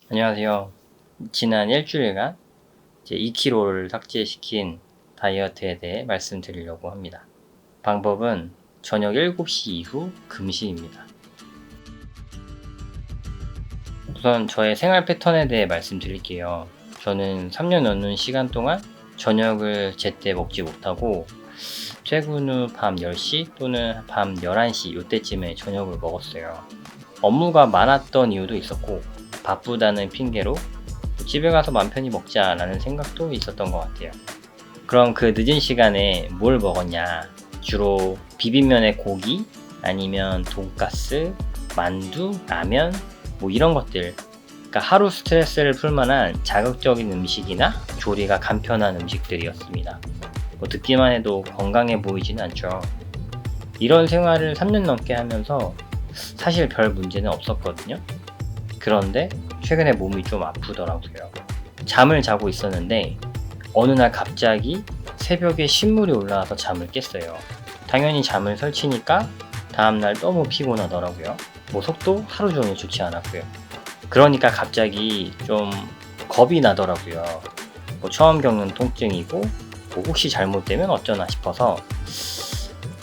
안녕하세요. 지난 일주일간 이제 2kg를 삭제시킨 다이어트에 대해 말씀드리려고 합니다. 방법은 저녁 7시 이후 금식입니다. 우선 저의 생활 패턴에 대해 말씀드릴게요. 저는 3년 넘는 시간 동안 저녁을 제때 먹지 못하고 퇴근 후 밤 10시 또는 밤 11시 이때쯤에 저녁을 먹었어요. 업무가 많았던 이유도 있었고 바쁘다는 핑계로 집에 가서 맘 편히 먹자라는 생각도 있었던 것 같아요. 그럼 그 늦은 시간에 뭘 먹었냐? 주로 비빔면에 고기, 아니면 돈가스, 만두, 라면, 뭐 이런 것들. 그러니까 하루 스트레스를 풀만한 자극적인 음식이나 조리가 간편한 음식들이었습니다. 뭐 듣기만 해도 건강해 보이지는 않죠. 이런 생활을 3년 넘게 하면서 사실 별 문제는 없었거든요. 그런데 최근에 몸이 좀 아프더라고요. 잠을 자고 있었는데 어느 날 갑자기 새벽에 신물이 올라와서 잠을 깼어요. 당연히 잠을 설치니까 다음날 너무 피곤하더라고요. 뭐 속도 하루 종일 좋지 않았고요. 그러니까 갑자기 좀 겁이 나더라고요. 뭐 처음 겪는 통증이고 뭐 혹시 잘못되면 어쩌나 싶어서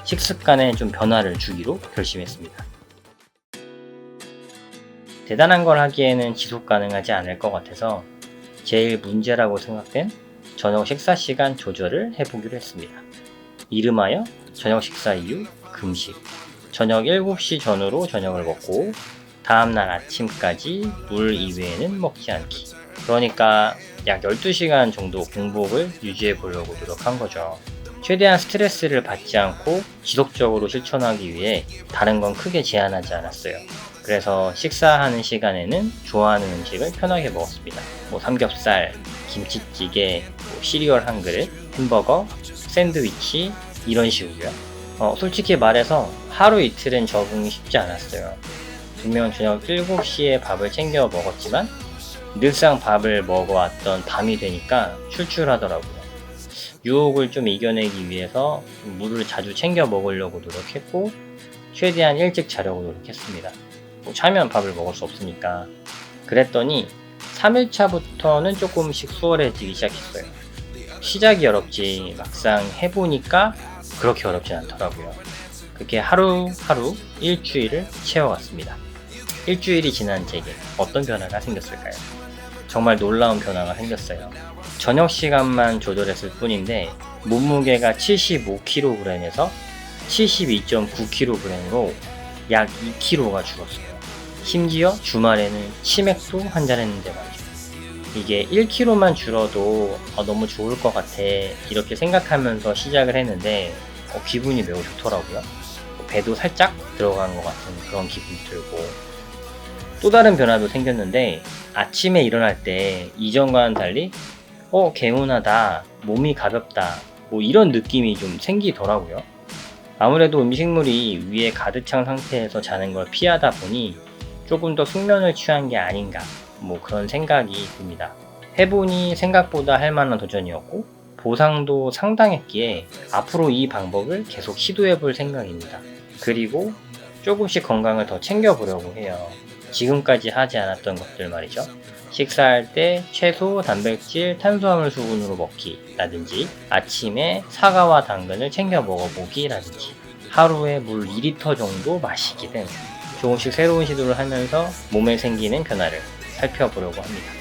식습관에 좀 변화를 주기로 결심했습니다. 대단한 걸 하기에는 지속 가능하지 않을 것 같아서 제일 문제라고 생각된 저녁 식사 시간 조절을 해보기로 했습니다. 이름하여 저녁 식사 이후 금식. 저녁 7시 전후로 저녁을 먹고 다음날 아침까지 물 이외에는 먹지 않기. 그러니까 약 12시간 정도 공복을 유지해 보려고 노력한 거죠. 최대한 스트레스를 받지 않고 지속적으로 실천하기 위해 다른 건 크게 제한하지 않았어요. 그래서 식사하는 시간에는 좋아하는 음식을 편하게 먹었습니다. 뭐 삼겹살, 김치찌개, 뭐 시리얼 한 그릇, 햄버거, 샌드위치 이런 식으로요. 솔직히 말해서 하루 이틀은 적응이 쉽지 않았어요. 분명 저녁 7시에 밥을 챙겨 먹었지만 늘상 밥을 먹어왔던 밤이 되니까 출출하더라고요. 유혹을 좀 이겨내기 위해서 물을 자주 챙겨 먹으려고 노력했고 최대한 일찍 자려고 노력했습니다. 뭐 자면 밥을 먹을 수 없으니까. 그랬더니 3일차부터는 조금씩 수월해지기 시작했어요. 시작이 어렵지 막상 해보니까 그렇게 어렵진 않더라고요. 그렇게 하루하루 일주일을 채워갔습니다. 일주일이 지난 제게 어떤 변화가 생겼을까요? 정말 놀라운 변화가 생겼어요. 저녁 시간만 조절했을 뿐인데 몸무게가 75kg에서 72.9kg으로 약 2kg가 줄었어요. 심지어 주말에는 치맥도 한잔 했는데 말이죠. 이게 1kg만 줄어도 너무 좋을 것 같아 이렇게 생각하면서 시작을 했는데 기분이 매우 좋더라고요. 배도 살짝 들어간 것 같은 그런 기분이 들고 또 다른 변화도 생겼는데 아침에 일어날 때 이전과는 달리 개운하다, 몸이 가볍다 뭐 이런 느낌이 좀 생기더라고요. 아무래도 음식물이 위에 가득 찬 상태에서 자는 걸 피하다 보니 조금 더 숙면을 취한 게 아닌가 뭐 그런 생각이 듭니다. 해보니 생각보다 할만한 도전이었고 보상도 상당했기에 앞으로 이 방법을 계속 시도해 볼 생각입니다. 그리고 조금씩 건강을 더 챙겨보려고 해요. 지금까지 하지 않았던 것들 말이죠. 식사할 때 채소, 단백질, 탄수화물 수분으로 먹기라든지 아침에 사과와 당근을 챙겨 먹어보기라든지 하루에 물 2리터 정도 마시기 등 조금씩 새로운 시도를 하면서 몸에 생기는 변화를 살펴보려고 합니다.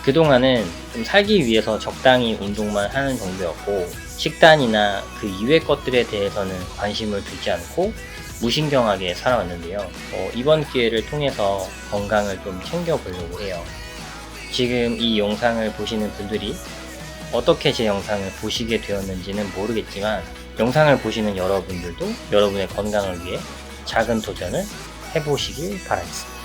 그동안은 좀 살기 위해서 적당히 운동만 하는 정도였고 식단이나 그 이외 것들에 대해서는 관심을 두지 않고 무신경하게 살아왔는데요. 이번 기회를 통해서 건강을 좀 챙겨보려고 해요. 지금 이 영상을 보시는 분들이 어떻게 제 영상을 보시게 되었는지는 모르겠지만 영상을 보시는 여러분들도 여러분의 건강을 위해 작은 도전을 해보시길 바라겠습니다.